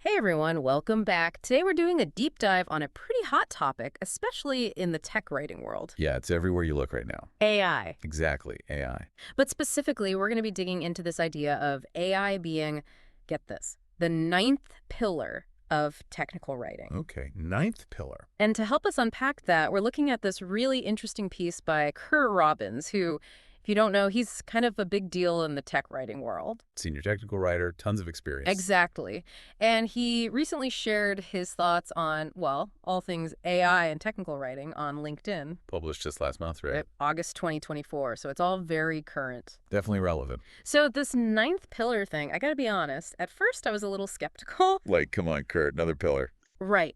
Hey everyone, welcome back. Today we're doing a deep dive on a pretty hot topic, especially in the tech writing world. Yeah, it's everywhere you look right now. AI. Exactly, AI. But specifically, we're going to be digging into this idea of AI being, get this, the ninth pillar of technical writing. Okay, ninth pillar. And to help us unpack that, we're looking at this really interesting piece by Curt Robbins, who, if you don't know, he's kind of a big deal in the tech writing world. Senior technical writer, tons of experience. Exactly. And he recently shared his thoughts on, well, all things AI and technical writing on LinkedIn. Published just last month, right? August 2024. So it's all very current. Definitely relevant. So this ninth pillar thing, I got to be honest, at first I was a little skeptical. Like, come on, Kurt, another pillar. Right.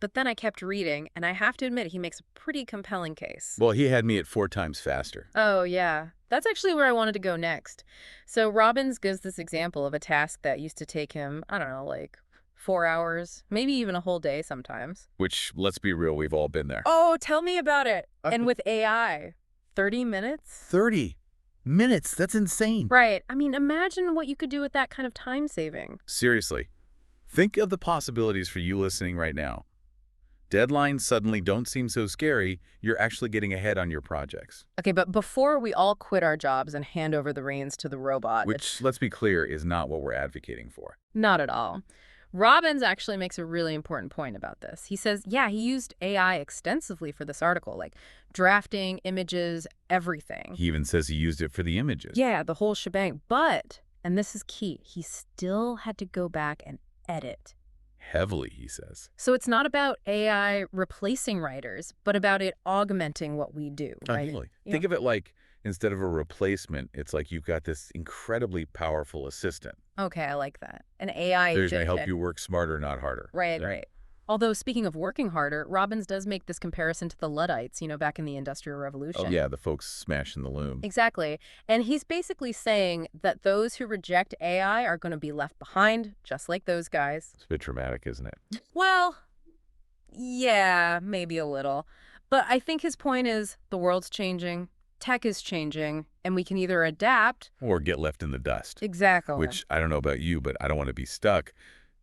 But then I kept reading, and I have to admit, he makes a pretty compelling case. Well, he had me at 4 times faster. Oh, yeah. That's actually where I wanted to go next. So Robbins gives this example of a task that used to take him, I don't know, like 4 hours, maybe even a whole day sometimes. Which, let's be real, we've all been there. Oh, tell me about it. And with AI, 30 minutes? 30 minutes? That's insane. Right. I mean, imagine what you could do with that kind of time saving. Seriously, think of the possibilities for you listening right now. Deadlines suddenly don't seem so scary. You're actually getting ahead on your projects. Okay, but before we all quit our jobs and hand over the reins to the robot, Which, let's be clear, is not what we're advocating for. not at all. Robbins actually makes a really important point about this. He says, yeah, he used AI extensively for this article, like drafting, images, everything. He even says he used it for the images. Yeah, the whole shebang. But, and this is key, he still had to go back and edit. Heavily, he says. So it's not about AI replacing writers, but about it augmenting what we do, right? Heavily. Yeah. Think of it like, instead of a replacement, it's like you've got this incredibly powerful assistant. Okay, I like that. An AI They're going to assistant. help you work smarter, not harder. Right, Yeah. right. Although, speaking of working harder, Robbins does make this comparison to the Luddites, back in the Industrial Revolution. Oh, yeah, the folks smashing the loom. Exactly. And he's basically saying that those who reject AI are going to be left behind, just like those guys. It's a bit dramatic, isn't it? Well, yeah, maybe a little. But I think his point is the world's changing, tech is changing, and we can either adapt. Or get left in the dust. Exactly. Which, I don't know about you, but I don't want to be stuck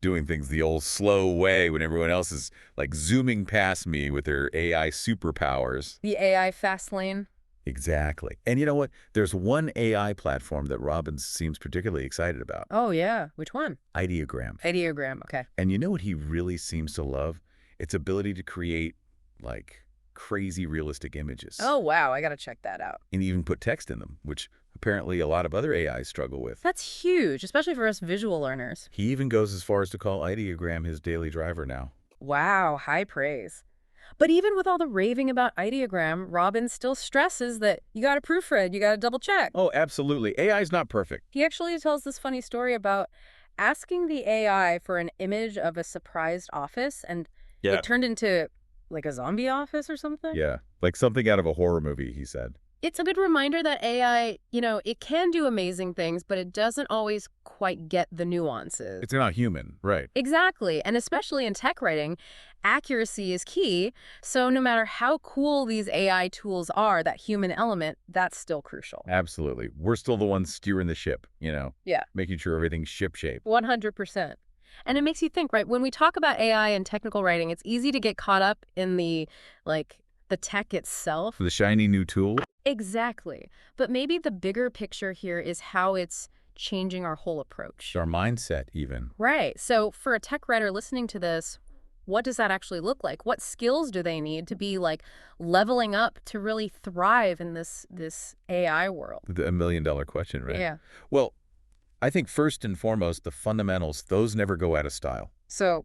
doing things the old slow way when everyone else is like zooming past me with their AI superpowers. The AI fast lane. Exactly. And you know what? There's one AI platform that Robbins seems particularly excited about. Oh, yeah. Which one? Ideogram. Ideogram. Okay. And you know what he really seems to love? Its ability to create, like, crazy realistic images. Oh, wow. I got to check that out. And even put text in them, which apparently a lot of other AIs struggle with. That's huge, especially for us visual learners. He even goes as far as to call Ideogram his daily driver now. Wow, high praise. But even with all the raving about Ideogram, Robbins still stresses that you got to proofread, you got to double check. Oh, absolutely. AI is not perfect. He actually tells this funny story about asking the AI for an image of a surprised office, and it turned into like a zombie office or something. Yeah, like something out of a horror movie, he said. It's a good reminder that AI, it can do amazing things, but it doesn't always quite get the nuances. It's not human, right? Exactly. And especially in tech writing, accuracy is key. So no matter how cool these AI tools are, that human element, that's still crucial. Absolutely. We're still the ones steering the ship, Yeah. making sure everything's ship-shape. 100%. And it makes you think, right? When we talk about AI and technical writing, it's easy to get caught up in the tech itself. The shiny new tool? Exactly. But maybe the bigger picture here is how it's changing our whole approach. Our mindset, even. Right. So for a tech writer listening to this, what does that actually look like? What skills do they need to be leveling up to really thrive in this AI world? The $1 million question, right? Yeah. Well, I think first and foremost, the fundamentals, those never go out of style. So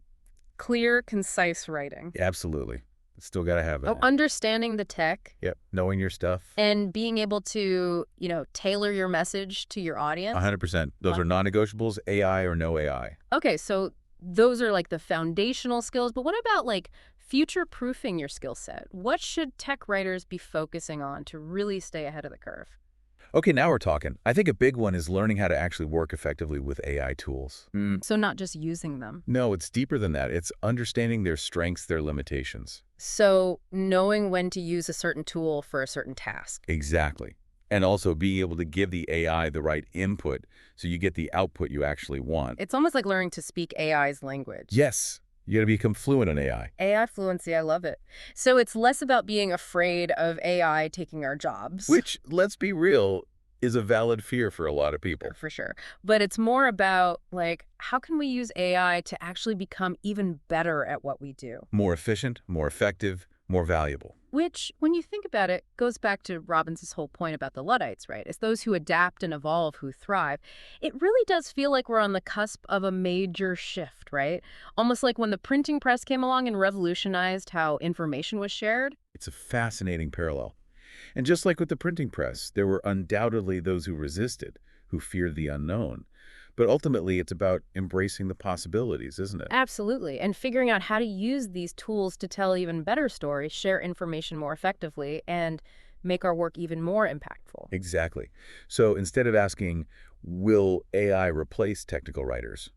clear, concise writing. Absolutely. Still got to have it. Understanding the tech. Yep. Knowing your stuff. And being able to, tailor your message to your audience. 100%. Those are non-negotiables, AI or no AI. Okay, so those are the foundational skills. But what about future-proofing your skill set? What should tech writers be focusing on to really stay ahead of the curve? Okay, now we're talking. I think a big one is learning how to actually work effectively with AI tools. So not just using them. No, it's deeper than that. It's understanding their strengths, their limitations. So knowing when to use a certain tool for a certain task. Exactly. And also being able to give the AI the right input so you get the output you actually want. It's almost like learning to speak AI's language. Yes, you got to become fluent in AI. AI fluency, I love it. So it's less about being afraid of AI taking our jobs. Which, let's be real, is a valid fear for a lot of people. For sure. But it's more about, like, how can we use AI to actually become even better at what we do? More efficient, more effective, more valuable. Which, when you think about it, goes back to Robbins' whole point about the Luddites, right? It's those who adapt and evolve who thrive. It really does feel like we're on the cusp of a major shift, right? Almost like when the printing press came along and revolutionized how information was shared. It's a fascinating parallel. And just like with the printing press, there were undoubtedly those who resisted, who feared the unknown. But ultimately, it's about embracing the possibilities, isn't it? Absolutely. And figuring out how to use these tools to tell even better stories, share information more effectively, and make our work even more impactful. Exactly. So instead of asking, will AI replace technical writers?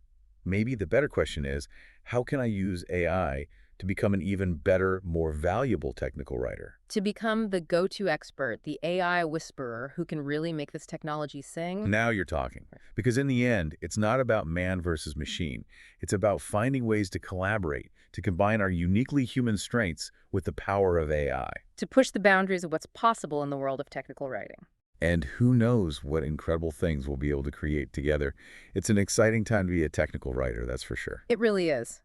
Maybe the better question is, how can I use AI to become an even better, more valuable technical writer? To become the go-to expert, the AI whisperer who can really make this technology sing. Now you're talking. Because in the end, it's not about man versus machine. It's about finding ways to collaborate, to combine our uniquely human strengths with the power of AI. To push the boundaries of what's possible in the world of technical writing. And who knows what incredible things we'll be able to create together. It's an exciting time to be a technical writer, that's for sure. It really is.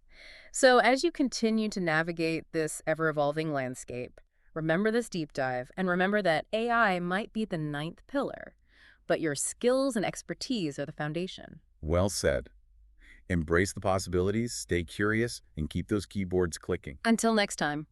So as you continue to navigate this ever-evolving landscape, remember this deep dive, and remember that AI might be the ninth pillar, but your skills and expertise are the foundation. Well said. Embrace the possibilities, stay curious, and keep those keyboards clicking. Until next time.